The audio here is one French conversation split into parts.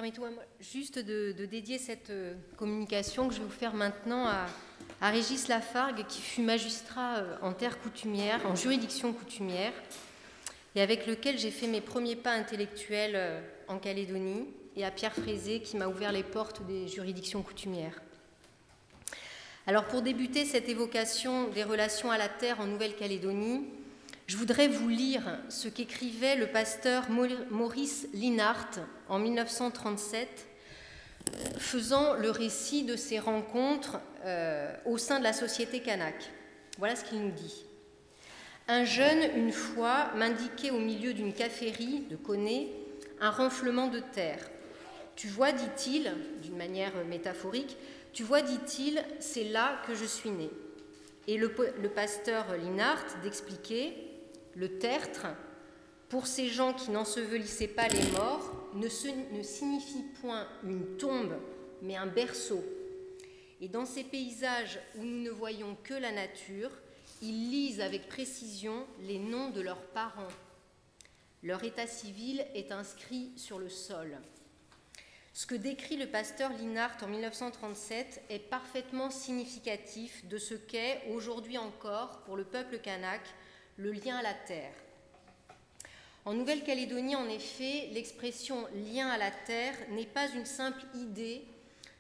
Permettez-moi juste de dédier cette communication que je vais vous faire maintenant à Régis Lafargue, qui fut magistrat en terre coutumière, en juridiction coutumière, et avec lequel j'ai fait mes premiers pas intellectuels en Calédonie, et à Pierre Frézé, qui m'a ouvert les portes des juridictions coutumières. Alors, pour débuter cette évocation des relations à la terre en Nouvelle-Calédonie, je voudrais vous lire ce qu'écrivait le pasteur Maurice Linhart en 1937, faisant le récit de ses rencontres au sein de la société kanak. Voilà ce qu'il nous dit. Un jeune, une fois, m'indiquait au milieu d'une caférie de Coné un renflement de terre. Tu vois, dit-il, d'une manière métaphorique, tu vois, dit-il, c'est là que je suis né. Et le pasteur Linhart d'expliquer, le tertre, pour ces gens qui n'ensevelissaient pas les morts, ne signifie point une tombe, mais un berceau. Et dans ces paysages où nous ne voyons que la nature, ils lisent avec précision les noms de leurs parents. Leur état civil est inscrit sur le sol. Ce que décrit le pasteur Linhart en 1937 est parfaitement significatif de ce qu'est, aujourd'hui encore, pour le peuple kanak, le lien à la terre. En Nouvelle-Calédonie, en effet, l'expression « lien à la terre » n'est pas une simple idée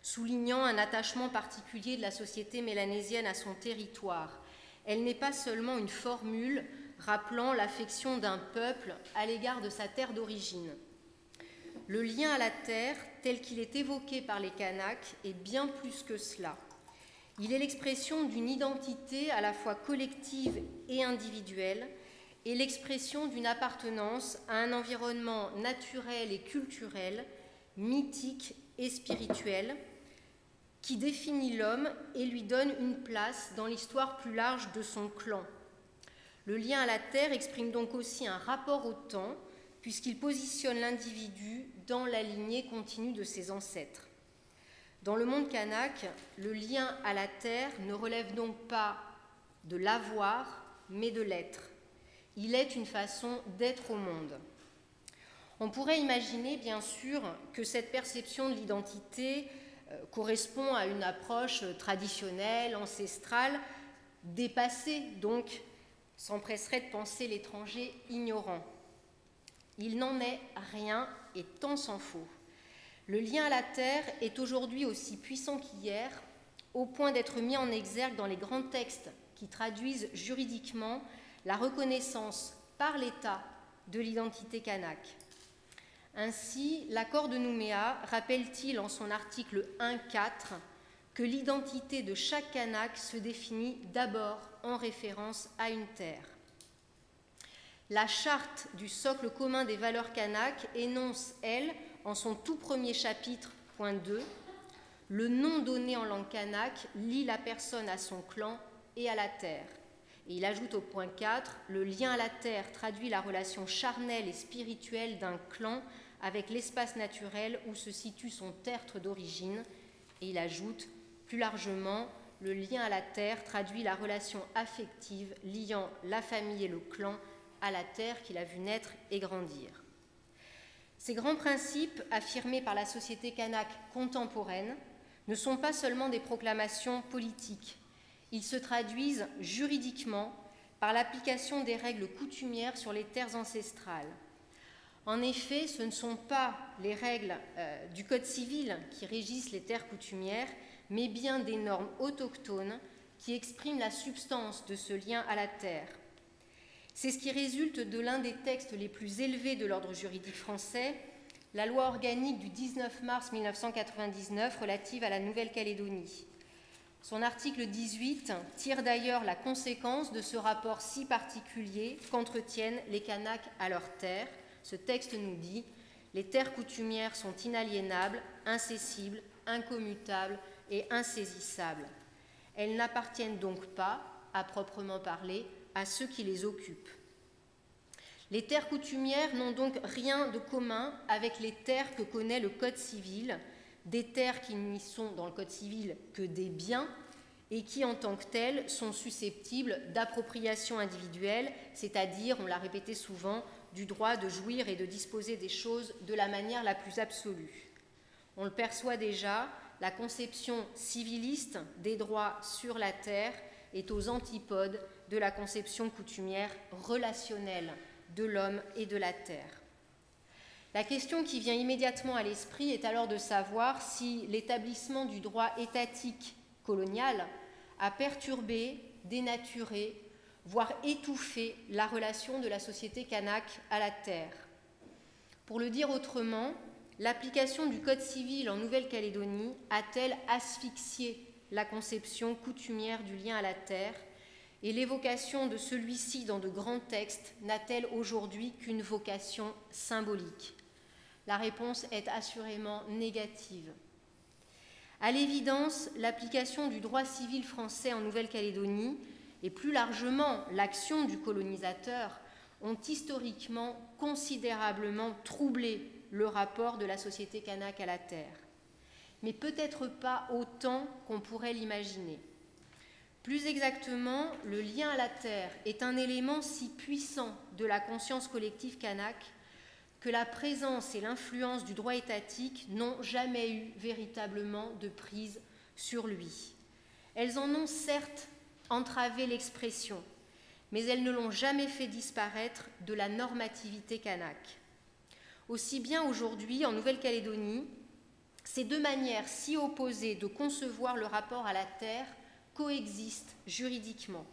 soulignant un attachement particulier de la société mélanésienne à son territoire. Elle n'est pas seulement une formule rappelant l'affection d'un peuple à l'égard de sa terre d'origine. Le lien à la terre, tel qu'il est évoqué par les Kanaks, est bien plus que cela. Il est l'expression d'une identité à la fois collective et individuelle, et l'expression d'une appartenance à un environnement naturel et culturel, mythique et spirituel, qui définit l'homme et lui donne une place dans l'histoire plus large de son clan. Le lien à la terre exprime donc aussi un rapport au temps, puisqu'il positionne l'individu dans la lignée continue de ses ancêtres. Dans le monde kanak, le lien à la terre ne relève donc pas de l'avoir, mais de l'être. Il est une façon d'être au monde. On pourrait imaginer, bien sûr, que cette perception de l'identité correspond à une approche traditionnelle, ancestrale, dépassée, donc s'empresserait de penser l'étranger ignorant. Il n'en est rien et tant s'en faut. Le lien à la terre est aujourd'hui aussi puissant qu'hier, au point d'être mis en exergue dans les grands textes qui traduisent juridiquement la reconnaissance par l'État de l'identité kanak. Ainsi, l'accord de Nouméa rappelle-t-il en son article 1.4 que l'identité de chaque kanak se définit d'abord en référence à une terre. La charte du socle commun des valeurs kanak énonce, elle, en son tout premier chapitre, point 2, le nom donné en langue kanak lie la personne à son clan et à la terre. Et il ajoute au point 4, le lien à la terre traduit la relation charnelle et spirituelle d'un clan avec l'espace naturel où se situe son tertre d'origine. Et il ajoute, plus largement, le lien à la terre traduit la relation affective liant la famille et le clan à la terre qu'il a vu naître et grandir. Ces grands principes, affirmés par la société kanak contemporaine, ne sont pas seulement des proclamations politiques. Ils se traduisent juridiquement par l'application des règles coutumières sur les terres ancestrales. En effet, ce ne sont pas les règles du Code civil qui régissent les terres coutumières, mais bien des normes autochtones qui expriment la substance de ce lien à la terre. C'est ce qui résulte de l'un des textes les plus élevés de l'ordre juridique français, la loi organique du 19 mars 1999 relative à la Nouvelle-Calédonie. Son article 18 tire d'ailleurs la conséquence de ce rapport si particulier qu'entretiennent les Kanaks à leurs terres. Ce texte nous dit « Les terres coutumières sont inaliénables, incessibles, incommutables et insaisissables. Elles n'appartiennent donc pas, à proprement parler, à ceux qui les occupent. Les terres coutumières n'ont donc rien de commun avec les terres que connaît le Code civil, des terres qui n'y sont dans le Code civil que des biens et qui, en tant que telles, sont susceptibles d'appropriation individuelle, c'est-à-dire, on l'a répété souvent, du droit de jouir et de disposer des choses de la manière la plus absolue. On le perçoit déjà, la conception civiliste des droits sur la terre est aux antipodes de la conception coutumière relationnelle de l'homme et de la terre. La question qui vient immédiatement à l'esprit est alors de savoir si l'établissement du droit étatique colonial a perturbé, dénaturé, voire étouffé la relation de la société kanak à la terre. Pour le dire autrement, l'application du Code civil en Nouvelle-Calédonie a-t-elle asphyxié la conception coutumière du lien à la terre et l'évocation de celui-ci dans de grands textes n'a-t-elle aujourd'hui qu'une vocation symbolique? La réponse est assurément négative. À l'évidence, l'application du droit civil français en Nouvelle-Calédonie et plus largement l'action du colonisateur ont historiquement considérablement troublé le rapport de la société kanak à la terre, mais peut-être pas autant qu'on pourrait l'imaginer. Plus exactement, le lien à la terre est un élément si puissant de la conscience collective kanak que la présence et l'influence du droit étatique n'ont jamais eu véritablement de prise sur lui. Elles en ont certes entravé l'expression, mais elles ne l'ont jamais fait disparaître de la normativité kanak. Aussi bien aujourd'hui, en Nouvelle-Calédonie, ces deux manières si opposées de concevoir le rapport à la terre coexistent juridiquement.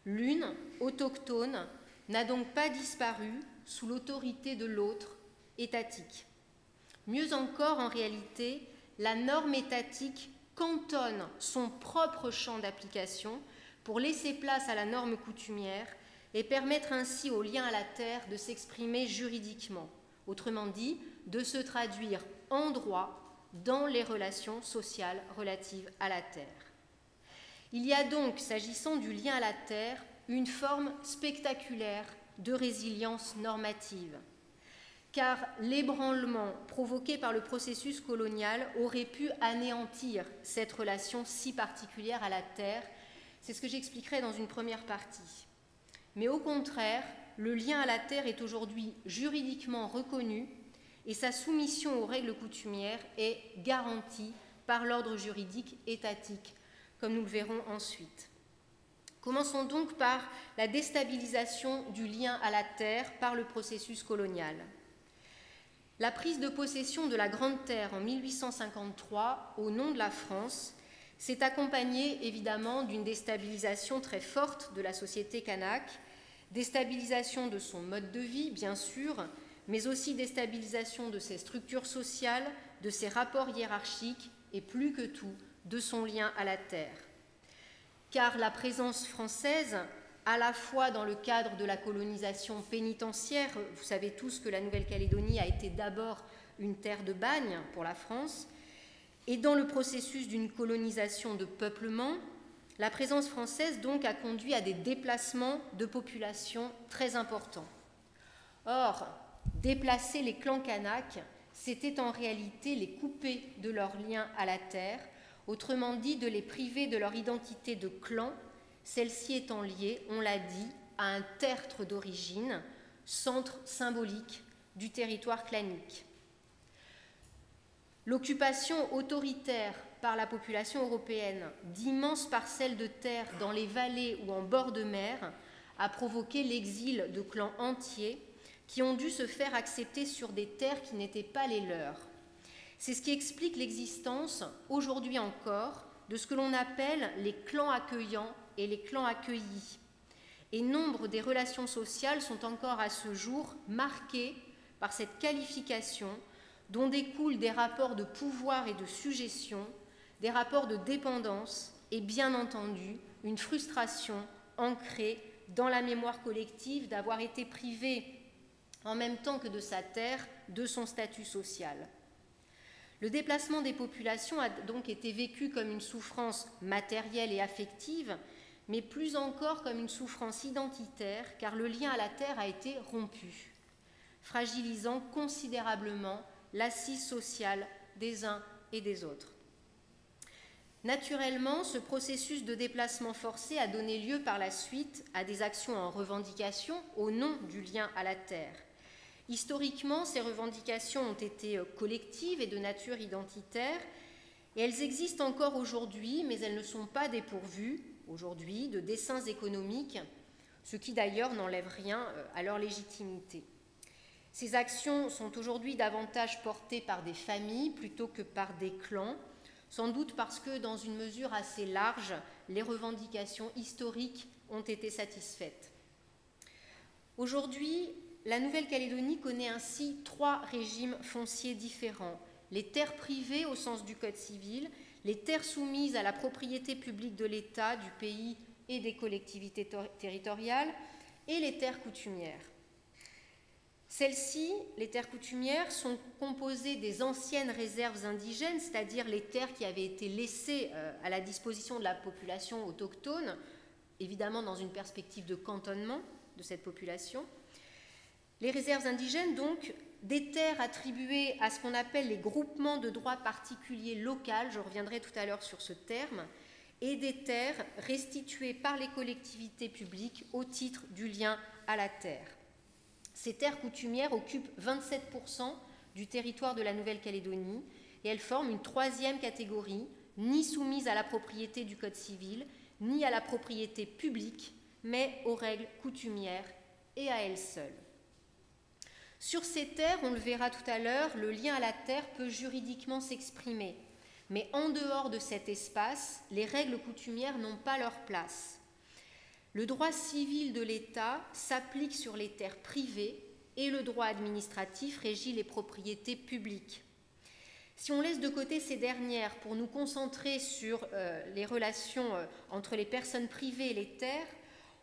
L'une, autochtone, n'a donc pas disparu sous l'autorité de l'autre, étatique. Mieux encore, en réalité, la norme étatique cantonne son propre champ d'application pour laisser place à la norme coutumière et permettre ainsi au lien à la terre de s'exprimer juridiquement, autrement dit, de se traduire en droit dans les relations sociales relatives à la terre. Il y a donc, s'agissant du lien à la terre, une forme spectaculaire de résilience normative, car l'ébranlement provoqué par le processus colonial aurait pu anéantir cette relation si particulière à la terre. C'est ce que j'expliquerai dans une première partie. Mais au contraire, le lien à la terre est aujourd'hui juridiquement reconnu et sa soumission aux règles coutumières est garantie par l'ordre juridique étatique, comme nous le verrons ensuite. Commençons donc par la déstabilisation du lien à la terre par le processus colonial. La prise de possession de la Grande Terre en 1853 au nom de la France s'est accompagnée évidemment d'une déstabilisation très forte de la société kanak, déstabilisation de son mode de vie bien sûr, mais aussi déstabilisation de ses structures sociales, de ses rapports hiérarchiques et plus que tout de son lien à la terre. Car la présence française, à la fois dans le cadre de la colonisation pénitentiaire, vous savez tous que la Nouvelle-Calédonie a été d'abord une terre de bagne pour la France, et dans le processus d'une colonisation de peuplement, la présence française donc a conduit à des déplacements de population très importants. Or, déplacer les clans kanaks, c'était en réalité les couper de leur lien à la terre, autrement dit de les priver de leur identité de clan, celle-ci étant liée, on l'a dit, à un tertre d'origine, centre symbolique du territoire clanique. L'occupation autoritaire par la population européenne d'immenses parcelles de terre dans les vallées ou en bord de mer a provoqué l'exil de clans entiers qui ont dû se faire accepter sur des terres qui n'étaient pas les leurs. C'est ce qui explique l'existence, aujourd'hui encore, de ce que l'on appelle les clans accueillants et les clans accueillis. Et nombre des relations sociales sont encore à ce jour marquées par cette qualification dont découlent des rapports de pouvoir et de sujétion, des rapports de dépendance et bien entendu une frustration ancrée dans la mémoire collective d'avoir été privé, en même temps que de sa terre, de son statut social. Le déplacement des populations a donc été vécu comme une souffrance matérielle et affective, mais plus encore comme une souffrance identitaire, car le lien à la terre a été rompu, fragilisant considérablement l'assise sociale des uns et des autres. Naturellement, ce processus de déplacement forcé a donné lieu par la suite à des actions en revendication au nom du lien à la terre. Historiquement, ces revendications ont été collectives et de nature identitaire, et elles existent encore aujourd'hui, mais elles ne sont pas dépourvues aujourd'hui de desseins économiques, ce qui d'ailleurs n'enlève rien à leur légitimité. Ces actions sont aujourd'hui davantage portées par des familles plutôt que par des clans, sans doute parce que, dans une mesure assez large, les revendications historiques ont été satisfaites. Aujourd'hui, la Nouvelle-Calédonie connaît ainsi 3 régimes fonciers différents. Les terres privées au sens du Code civil, les terres soumises à la propriété publique de l'État, du pays et des collectivités territoriales, et les terres coutumières. Celles-ci, les terres coutumières, sont composées des anciennes réserves indigènes, c'est-à-dire les terres qui avaient été laissées à la disposition de la population autochtone, évidemment dans une perspective de cantonnement de cette population. Les réserves indigènes, donc, des terres attribuées à ce qu'on appelle les groupements de droit particulier local, je reviendrai tout à l'heure sur ce terme, et des terres restituées par les collectivités publiques au titre du lien à la terre. Ces terres coutumières occupent 27% du territoire de la Nouvelle-Calédonie et elles forment une 3e catégorie, ni soumise à la propriété du Code civil, ni à la propriété publique, mais aux règles coutumières et à elles seules. Sur ces terres, on le verra tout à l'heure, le lien à la terre peut juridiquement s'exprimer, mais en dehors de cet espace, les règles coutumières n'ont pas leur place. Le droit civil de l'État s'applique sur les terres privées et le droit administratif régit les propriétés publiques. Si on laisse de côté ces dernières pour nous concentrer sur les relations entre les personnes privées et les terres,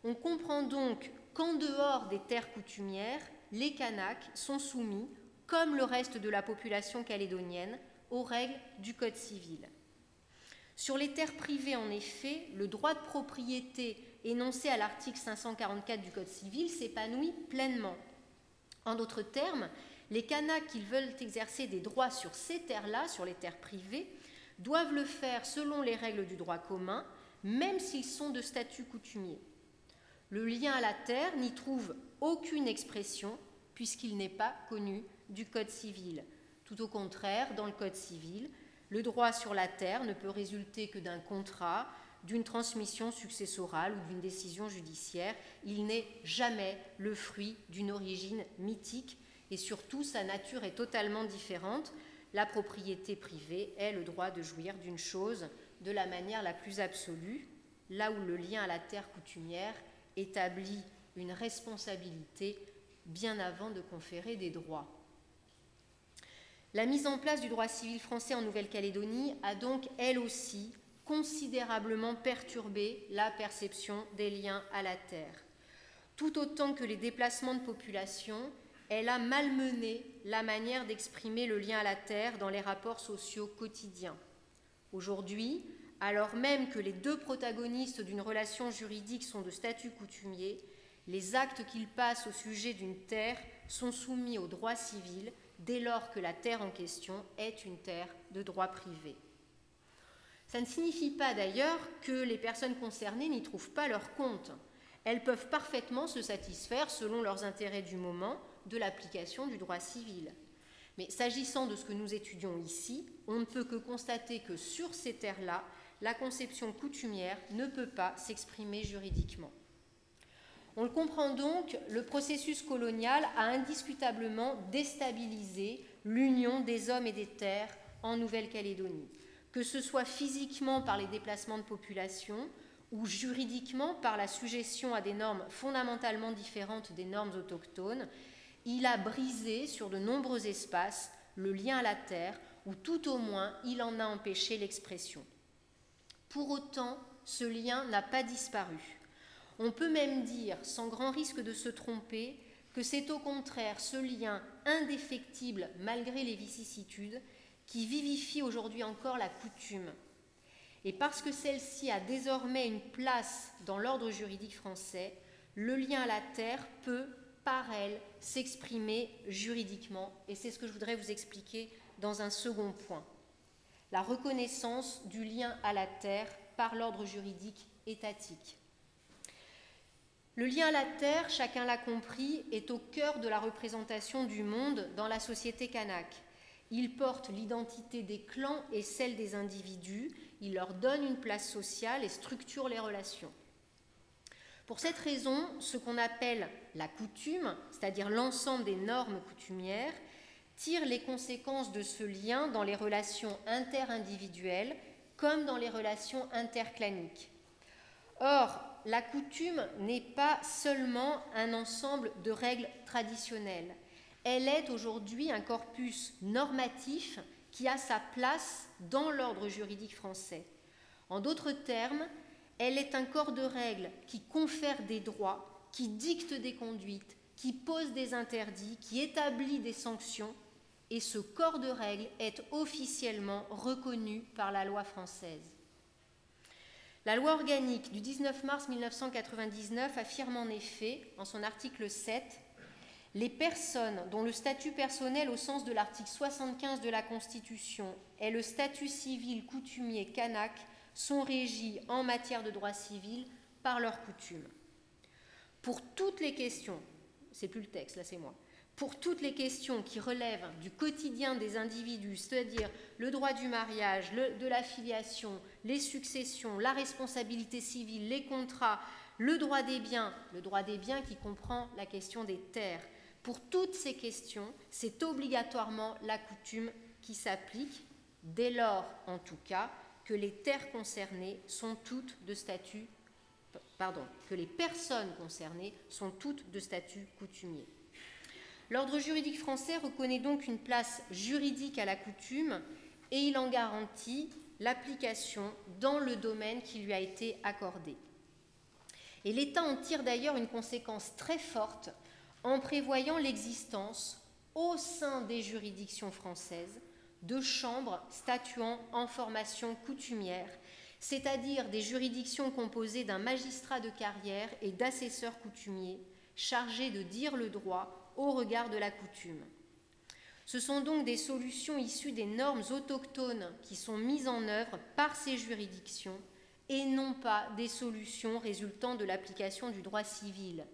on comprend donc qu'en dehors des terres coutumières, les Kanaks sont soumis, comme le reste de la population calédonienne, aux règles du Code civil. Sur les terres privées, en effet, le droit de propriété énoncé à l'article 544 du Code civil s'épanouit pleinement. En d'autres termes, les Kanaks qui veulent exercer des droits sur ces terres-là, sur les terres privées, doivent le faire selon les règles du droit commun, même s'ils sont de statut coutumier. Le lien à la terre n'y trouve aucune expression puisqu'il n'est pas connu du Code civil. Tout au contraire, dans le Code civil, le droit sur la terre ne peut résulter que d'un contrat, d'une transmission successorale ou d'une décision judiciaire. Il n'est jamais le fruit d'une origine mythique et surtout sa nature est totalement différente. La propriété privée est le droit de jouir d'une chose de la manière la plus absolue, là où le lien à la terre coutumière établit une responsabilité bien avant de conférer des droits. La mise en place du droit civil français en Nouvelle-Calédonie a donc, elle aussi, considérablement perturbé la perception des liens à la terre. Tout autant que les déplacements de population, elle a malmené la manière d'exprimer le lien à la terre dans les rapports sociaux quotidiens. Aujourd'hui, alors même que les 2 protagonistes d'une relation juridique sont de statut coutumier, les actes qu'ils passent au sujet d'une terre sont soumis au droit civil dès lors que la terre en question est une terre de droit privé. Ça ne signifie pas d'ailleurs que les personnes concernées n'y trouvent pas leur compte. Elles peuvent parfaitement se satisfaire, selon leurs intérêts du moment, de l'application du droit civil. Mais s'agissant de ce que nous étudions ici, on ne peut que constater que sur ces terres-là, la conception coutumière ne peut pas s'exprimer juridiquement. On le comprend donc, le processus colonial a indiscutablement déstabilisé l'union des hommes et des terres en Nouvelle-Calédonie, que ce soit physiquement par les déplacements de population ou juridiquement par la sujétion à des normes fondamentalement différentes des normes autochtones. Il a brisé sur de nombreux espaces le lien à la terre, ou tout au moins il en a empêché l'expression. Pour autant, ce lien n'a pas disparu. On peut même dire, sans grand risque de se tromper, que c'est au contraire ce lien indéfectible malgré les vicissitudes qui vivifie aujourd'hui encore la coutume. Et parce que celle-ci a désormais une place dans l'ordre juridique français, le lien à la terre peut, par elle, s'exprimer juridiquement. Et c'est ce que je voudrais vous expliquer dans un second point. La reconnaissance du lien à la terre par l'ordre juridique étatique. Le lien à la terre, chacun l'a compris, est au cœur de la représentation du monde dans la société kanak. Il porte l'identité des clans et celle des individus, il leur donne une place sociale et structure les relations. Pour cette raison, ce qu'on appelle la coutume, c'est-à-dire l'ensemble des normes coutumières, tire les conséquences de ce lien dans les relations interindividuelles comme dans les relations interclaniques. Or, la coutume n'est pas seulement un ensemble de règles traditionnelles. Elle est aujourd'hui un corpus normatif qui a sa place dans l'ordre juridique français. En d'autres termes, elle est un corps de règles qui confère des droits, qui dicte des conduites, qui pose des interdits, qui établit des sanctions, et ce corps de règles est officiellement reconnu par la loi française. La loi organique du 19 mars 1999 affirme en effet, en son article 7, « Les personnes dont le statut personnel au sens de l'article 75 de la Constitution est le statut civil coutumier kanak sont régies en matière de droit civil par leurs coutumes. » Pour toutes les questions, c'est plus le texte, là c'est moi, pour toutes les questions qui relèvent du quotidien des individus, c'est-à-dire le droit du mariage, de la filiation, les successions, la responsabilité civile, les contrats, le droit des biens qui comprend la question des terres, pour toutes ces questions, c'est obligatoirement la coutume qui s'applique, dès lors en tout cas que les terres concernées sont toutes de statut, que les personnes concernées sont toutes de statut coutumier. L'ordre juridique français reconnaît donc une place juridique à la coutume et il en garantit l'application dans le domaine qui lui a été accordé. Et l'État en tire d'ailleurs une conséquence très forte en prévoyant l'existence, au sein des juridictions françaises, de chambres statuant en formation coutumière, c'est-à-dire des juridictions composées d'un magistrat de carrière et d'assesseurs coutumiers chargés de dire le droit au regard de la coutume. Ce sont donc des solutions issues des normes autochtones qui sont mises en œuvre par ces juridictions et non pas des solutions résultant de l'application du droit civil.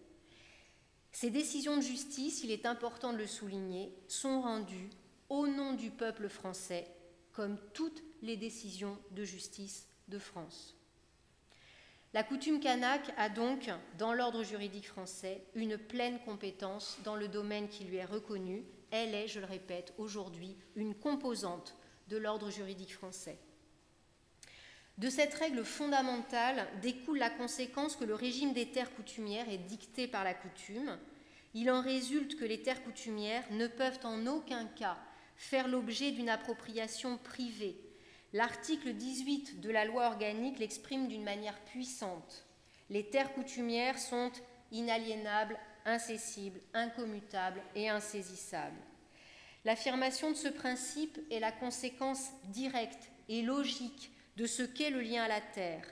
Ces décisions de justice, il est important de le souligner, sont rendues au nom du peuple français, comme toutes les décisions de justice de France. La coutume kanak a donc, dans l'ordre juridique français, une pleine compétence dans le domaine qui lui est reconnu. Elle est, je le répète, aujourd'hui une composante de l'ordre juridique français. De cette règle fondamentale découle la conséquence que le régime des terres coutumières est dicté par la coutume. Il en résulte que les terres coutumières ne peuvent en aucun cas faire l'objet d'une appropriation privée. L'article 18 de la loi organique l'exprime d'une manière puissante. Les terres coutumières sont inaliénables, incessibles, incommutables et insaisissables. L'affirmation de ce principe est la conséquence directe et logique de ce qu'est le lien à la terre.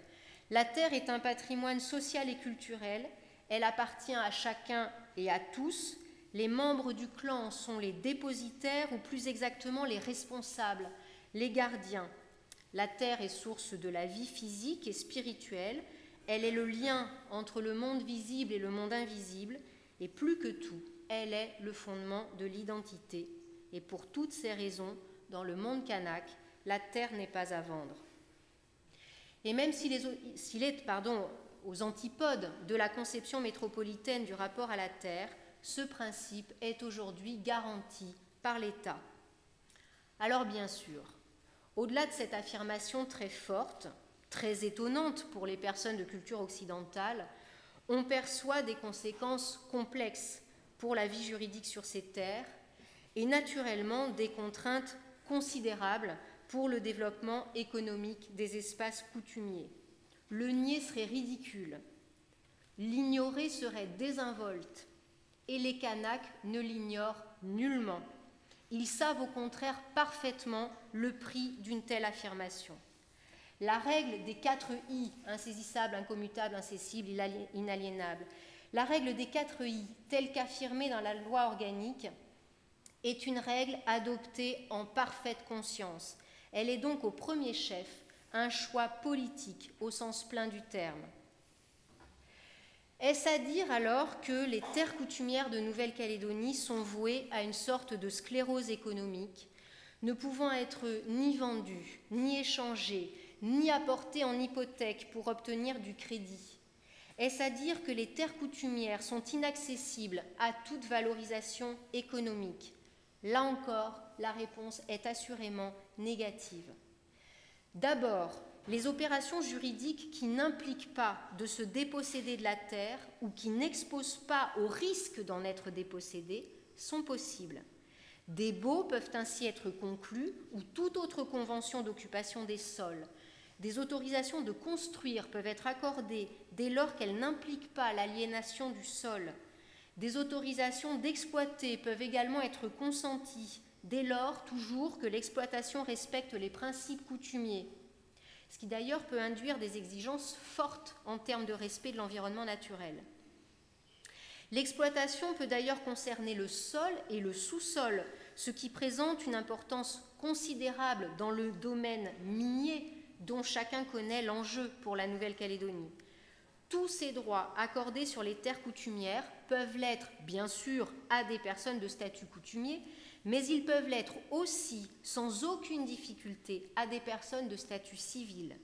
La terre est un patrimoine social et culturel, elle appartient à chacun et à tous. Les membres du clan en sont les dépositaires ou plus exactement les responsables, les gardiens. La terre est source de la vie physique et spirituelle, elle est le lien entre le monde visible et le monde invisible, et plus que tout, elle est le fondement de l'identité. Et pour toutes ces raisons, dans le monde kanak, la terre n'est pas à vendre. Et même s'il est aux antipodes de la conception métropolitaine du rapport à la terre, ce principe est aujourd'hui garanti par l'État. Alors bien sûr, au-delà de cette affirmation très forte, très étonnante pour les personnes de culture occidentale, on perçoit des conséquences complexes pour la vie juridique sur ces terres et naturellement des contraintes considérables pour le développement économique des espaces coutumiers. Le nier serait ridicule, l'ignorer serait désinvolte, et les Kanaks ne l'ignorent nullement. Ils savent au contraire parfaitement le prix d'une telle affirmation. La règle des 4 I, insaisissable, incommutable, incessible, inaliénable, la règle des 4 I, telle qu'affirmée dans la loi organique, est une règle adoptée en parfaite conscience. Elle est donc au premier chef un choix politique au sens plein du terme. Est-ce à dire alors que les terres coutumières de Nouvelle-Calédonie sont vouées à une sorte de sclérose économique, ne pouvant être ni vendues, ni échangées, ni apportées en hypothèque pour obtenir du crédit? Est-ce à dire que les terres coutumières sont inaccessibles à toute valorisation économique? Là encore, la réponse est assurément négative. D'abord, les opérations juridiques qui n'impliquent pas de se déposséder de la terre ou qui n'exposent pas au risque d'en être dépossédés sont possibles. Des baux peuvent ainsi être conclus ou toute autre convention d'occupation des sols. Des autorisations de construire peuvent être accordées dès lors qu'elles n'impliquent pas l'aliénation du sol. Des autorisations d'exploiter peuvent également être consenties dès lors toujours que l'exploitation respecte les principes coutumiers, ce qui d'ailleurs peut induire des exigences fortes en termes de respect de l'environnement naturel. L'exploitation peut d'ailleurs concerner le sol et le sous-sol, ce qui présente une importance considérable dans le domaine minier dont chacun connaît l'enjeu pour la Nouvelle-Calédonie. Tous ces droits accordés sur les terres coutumières peuvent l'être, bien sûr, à des personnes de statut coutumier, mais ils peuvent l'être aussi, sans aucune difficulté, à des personnes de statut civil.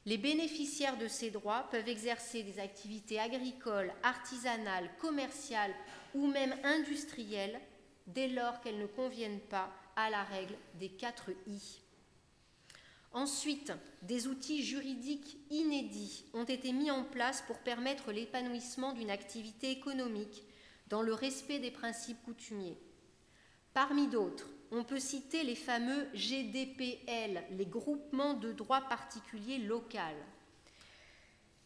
Les bénéficiaires de ces droits peuvent exercer des activités agricoles, artisanales, commerciales ou même industrielles dès lors qu'elles ne conviennent pas à la règle des 4 I. Ensuite, des outils juridiques inédits ont été mis en place pour permettre l'épanouissement d'une activité économique dans le respect des principes coutumiers. Parmi d'autres, on peut citer les fameux GDPL, les groupements de droit particulier local.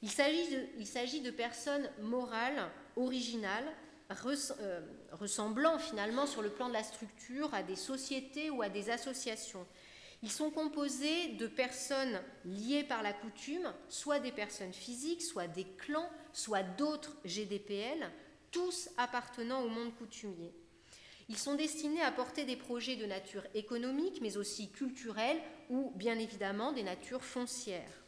Il s'agit de personnes morales, originales, ressemblant finalement sur le plan de la structure à des sociétés ou à des associations. Ils sont composés de personnes liées par la coutume, soit des personnes physiques, soit des clans, soit d'autres GDPL, tous appartenant au monde coutumier. Ils sont destinés à porter des projets de nature économique, mais aussi culturelle ou, bien évidemment, des natures foncières.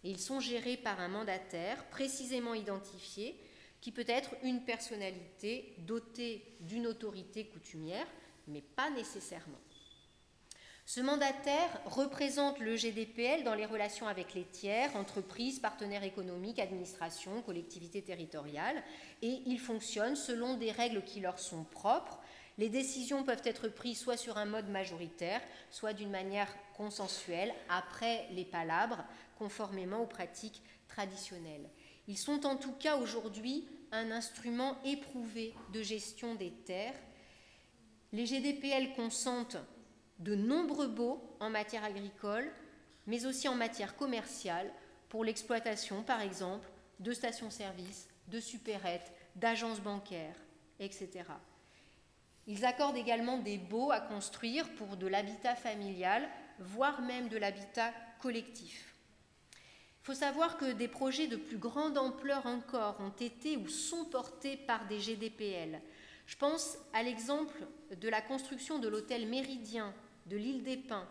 Et ils sont gérés par un mandataire précisément identifié, qui peut être une personnalité dotée d'une autorité coutumière, mais pas nécessairement. Ce mandataire représente le GDPL dans les relations avec les tiers, entreprises, partenaires économiques, administrations, collectivités territoriales, et il fonctionne selon des règles qui leur sont propres. Les décisions peuvent être prises soit sur un mode majoritaire, soit d'une manière consensuelle, après les palabres, conformément aux pratiques traditionnelles. Ils sont en tout cas aujourd'hui un instrument éprouvé de gestion des terres. Les GDPL consentent de nombreux baux en matière agricole, mais aussi en matière commerciale, pour l'exploitation, par exemple, de stations-service, de supérettes, d'agences bancaires, etc. Ils accordent également des baux à construire pour de l'habitat familial, voire même de l'habitat collectif. Il faut savoir que des projets de plus grande ampleur encore ont été ou sont portés par des GDPL. Je pense à l'exemple de la construction de l'hôtel Méridien de l'île des Pins,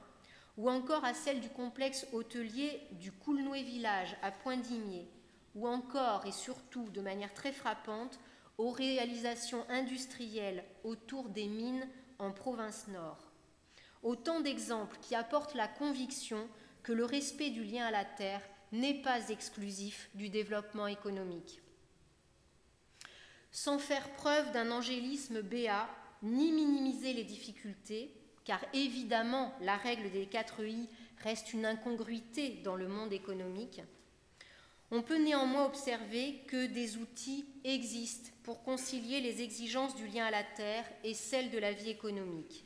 ou encore à celle du complexe hôtelier du Coulnoué Village à Pointe-d'Imier, ou encore et surtout de manière très frappante aux réalisations industrielles autour des mines en province nord. Autant d'exemples qui apportent la conviction que le respect du lien à la terre n'est pas exclusif du développement économique. Sans faire preuve d'un angélisme béat, ni minimiser les difficultés, car évidemment la règle des 4 I reste une incongruité dans le monde économique, on peut néanmoins observer que des outils existent pour concilier les exigences du lien à la terre et celles de la vie économique.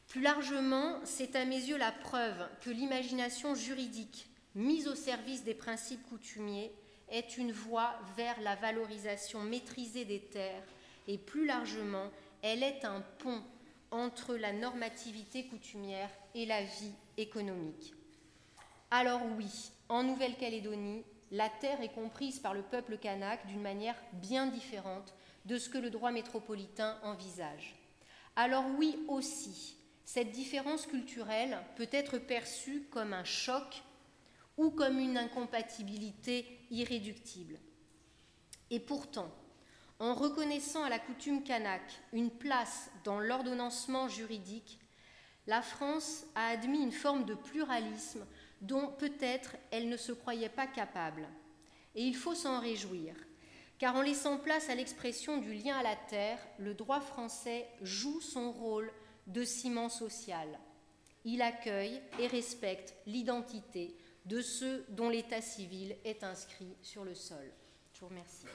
Plus largement, c'est à mes yeux la preuve que l'imagination juridique mise au service des principes coutumiers est une voie vers la valorisation maîtrisée des terres et plus largement, elle est un pont entre la normativité coutumière et la vie économique. Alors oui, en Nouvelle-Calédonie, la terre est comprise par le peuple kanak d'une manière bien différente de ce que le droit métropolitain envisage. Alors oui aussi, cette différence culturelle peut être perçue comme un choc ou comme une incompatibilité irréductible. Et pourtant, en reconnaissant à la coutume kanak une place dans l'ordonnancement juridique, la France a admis une forme de pluralisme dont peut-être elle ne se croyait pas capable. Et il faut s'en réjouir, car en laissant place à l'expression du lien à la terre, le droit français joue son rôle de ciment social. Il accueille et respecte l'identité de ceux dont l'état civil est inscrit sur le sol. Je vous remercie.